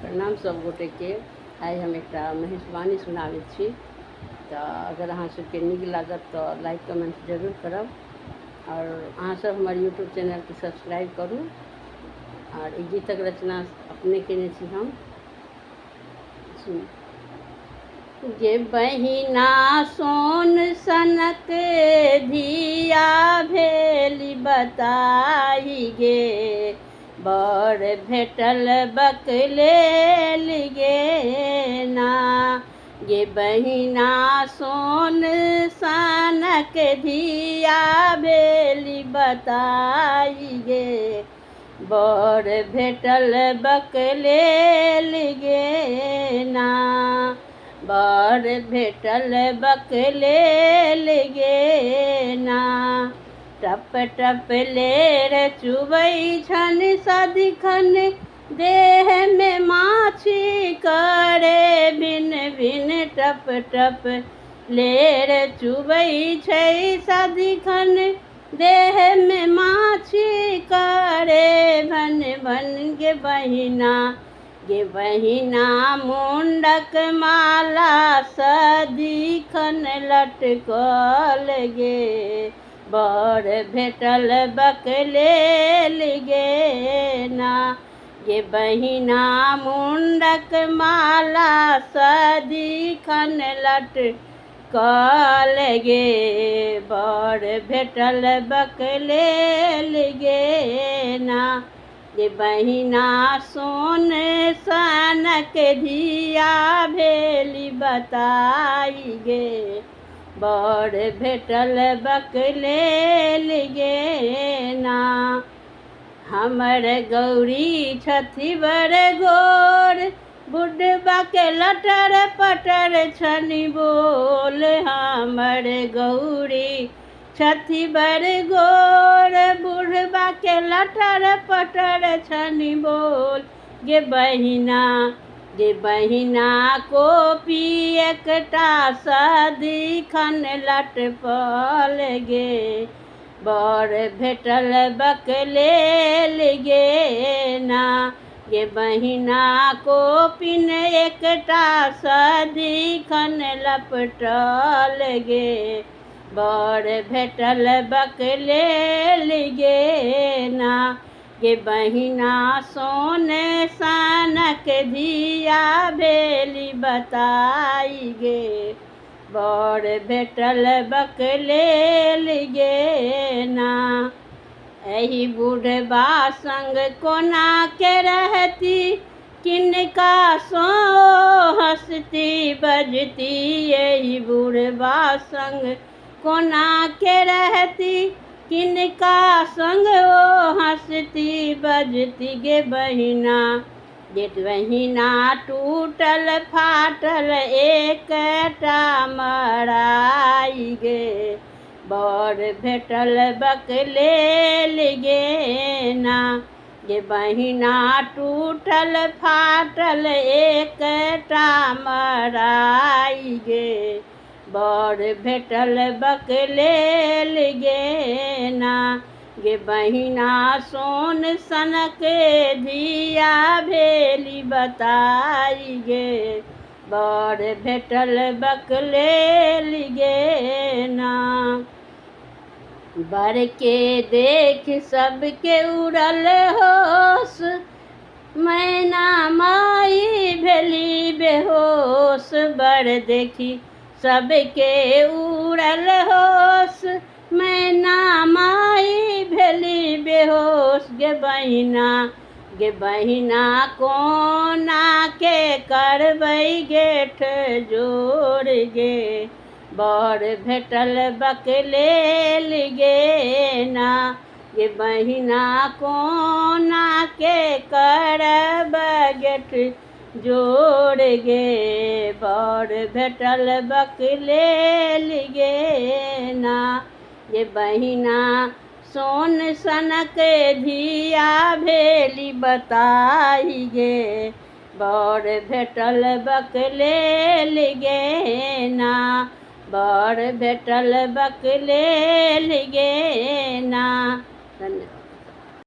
प्रणाम सब गोटे के। आइ हम एक महिषवाणी सुनाबै छी। तो अगर अहाँ सबके नीक लागत तो लाइक कमेंट जरूर करब और अहाँ सब हमार यूट्यूब चैनल के सब्सक्राइब करू। और ई गीतक रचना अपने केने छी हम। सुन गे बहिना सोन सनक धिया भेली बताई गे, बड़ भेटल बकलेल गे ना। गे बहिना सोन सनक धिया भेली बताई गे, बड़ भेटल बकलेल गे ना। बड़ भेटल बकलेल गे ना। टप टप लेर चुबै छन सदिखन देह में माछी करे भिन भिन। टप टप लेर चुबै छै सदिखन देह में माछी करे भन भन। गे बहिना मुंडक माला सदिखन लटकल गे, बड़ भेटल बकलेल गे ना। गे बहिना मुंडक माला सदिखन लटकल गे, बड़ भेटल बकलेल गे ना। गे बहिना सोन सनक धिया भेली बताई गे, बड़ भेटल बकलेल गे ना। हमर गौरी छथि बड़ गोर, बुढ़बा के लटर पटर छनि बोल। हमर गौरी छथि बड़ गोर, बुढ़बा के लटर पटर छनि बोल। गे बहिना कोपी एकटा सदिखन लटपल गे, बड़ भेटल बकलेल गे ना। गे बहिना कोपिन एकटा सदिखन लपटल गे, बड़ भेटल बकलेल गे ना। गे बहिना सोन सनक धिया भेली बताई गे, बड़ भेटल बकलेल गे ना। एही बुढ़बा संग कोना के रहती, किनका सो हंसती बजती। एही बुढ़बा संग कोना के रहती, किनका संग ओ हंसती बजती। गे बहिना टूटल फाटल एकटा मराई गे, बड़ भेटल बकलेल गे ना। गे बहिना टूटल फाटल एकटा मराई गे, बड़ भेटल बकलेल गे ना। गे बहिना सोन सनक धिया भेली बताई गे, बड़ भेटल बकलेल गे ना। बर के देख सबके उड़ल होश, मैना माई भेली बेहोश। बर देखी सबके उड़ल होश, मैना माई भेली बेहोश। गे बहिना कोना के करबै गेठ जोड़ गे, बड़ भेटल बकलेल गे ना। गे बहिना कोना के करब गेठ जोड़ गे, बड़ भेटल बकलेल गे ना। गे बहिना सोन सनक धिया भेली बताई गे, बड़ भेटल बकलेल गे ना। बड़ भेटल बकलेल गे ना। धन्यवाद।